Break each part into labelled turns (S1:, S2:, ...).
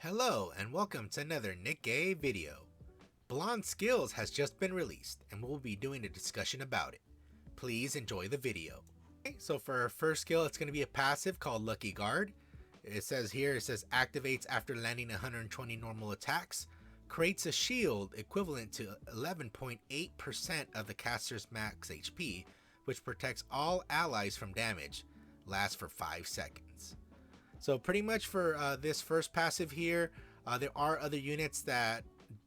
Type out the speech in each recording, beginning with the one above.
S1: Hello and welcome to another Nikke video. Blanc skills has just been released and we'll be doing a discussion about it. Please enjoy the video. Okay, so for our first skill, it's going to be a passive called Lucky Guard. It says activates after landing 120 normal attacks, creates a shield equivalent to 11.8% of the caster's max HP, which protects all allies from damage, lasts for 5 seconds. So pretty much for this first passive here, there are other units that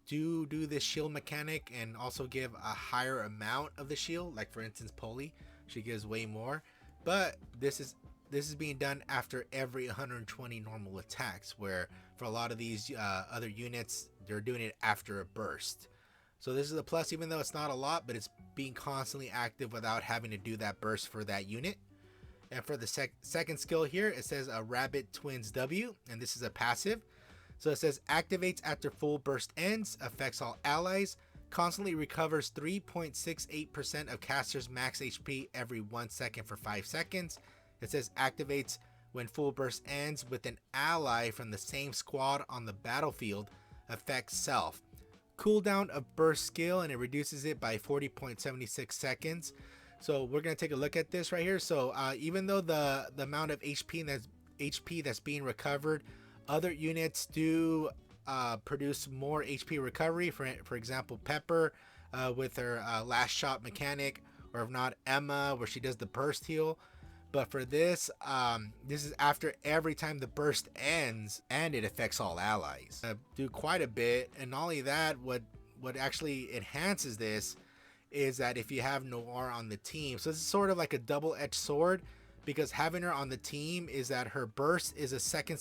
S1: do this shield mechanic and also give a higher amount of the shield. Like for instance, Polly, she gives way more. But this is being done after every 120 normal attacks, where for a lot of these other units, they're doing it after a burst. So this is a plus, even though it's not a lot, but it's being constantly active without having to do that burst for that unit. And for the second skill here, it says a Rabbit Twins W, and this is a passive. So it says activates after full burst ends, affects all allies, constantly recovers 3.68% of caster's max HP every 1 second for 5 seconds. It says activates when full burst ends with an ally from the same squad on the battlefield, affects self. Cooldown of burst skill, and it reduces it by 40.76 seconds. So we're going to take a look at this right here. So even though the amount of HP that's being recovered, other units do produce more HP recovery. For example, Pepper with her last shot mechanic, or if not, Emma, where she does the burst heal. But for this, this is after every time the burst ends, and it affects all allies. Do quite a bit, and not only that, what actually enhances this is that if you have Noir on the team, so this is sort of like a double-edged sword, because having her on the team is that her burst is a second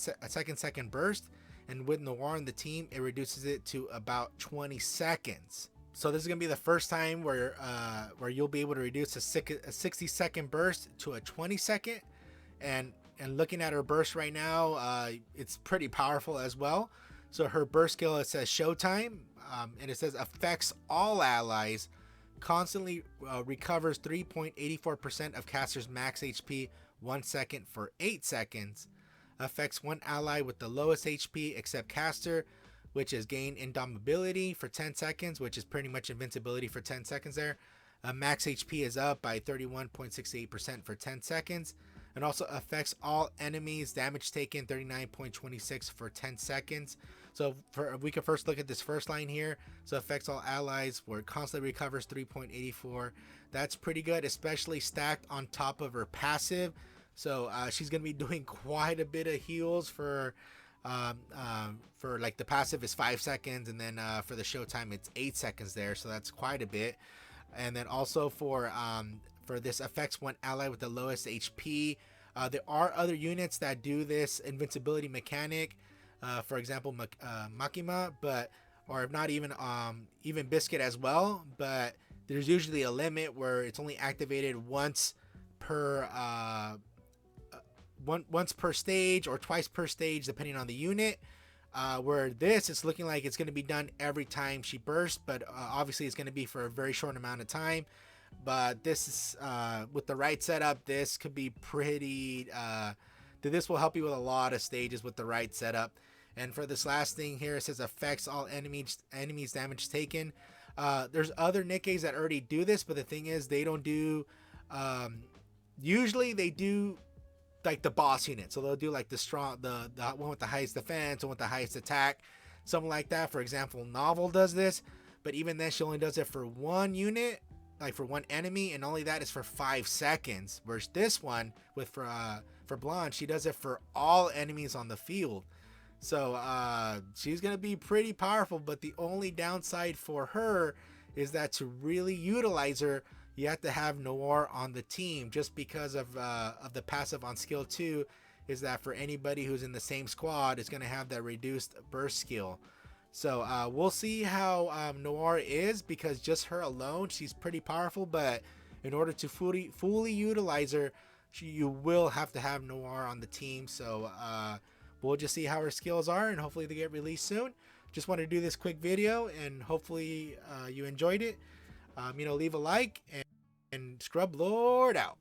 S1: burst, and with Noir on the team, it reduces it to about 20 seconds. So this is gonna be the first time where you'll be able to reduce a 60-second burst to a 20-second, and looking at her burst right now, it's pretty powerful as well. So her burst skill, it says Showtime, and it says affects all allies, constantly recovers 3.84% of caster's max HP 1 second for 8 seconds, affects one ally with the lowest HP except caster, which is gain indomitability for 10 seconds, which is pretty much invincibility for 10 seconds there. Max HP is up by 31.68% for 10 seconds, and also affects all enemies, damage taken 39.26 for 10 seconds. So we can first look at this first line here. So affects all allies, where it constantly recovers 3.84. That's pretty good, especially stacked on top of her passive. So she's gonna be doing quite a bit of heals for like the passive is 5 seconds, and then for the Showtime it's 8 seconds there. So that's quite a bit. And then also for this affects one ally with the lowest HP. There are other units that do this invincibility mechanic. For example, Makima, or if not even Biscuit as well. But there's usually a limit where it's only activated once per stage, or twice per stage, depending on the unit. Where this, it's looking like it's going to be done every time she bursts, but obviously it's going to be for a very short amount of time. But this is with the right setup, this could be pretty this will help you with a lot of stages with the right setup. And for this last thing here, it says affects all enemies damage taken. There's other Nikkes that already do this, but the thing is, they don't do usually they do like the boss unit. So they'll do like the one with the highest defense, and with the highest attack, something like that. For example, Novel does this, but even then she only does it for one unit, like for one enemy, and only that is for 5 seconds. Whereas this one for Blanc, she does it for all enemies on the field. So she's gonna be pretty powerful, but the only downside for her is that to really utilize her, you have to have Noir on the team, just because of the passive on skill 2 is that for anybody who's in the same squad, it's going to have that reduced burst skill. So we'll see how Noir is, because just her alone, she's pretty powerful, but in order to fully utilize her, you will have to have Noir on the team. So we'll just see how her skills are, and hopefully they get released soon. Just wanted to do this quick video, and hopefully you enjoyed it. Leave a like, and Scrublord out.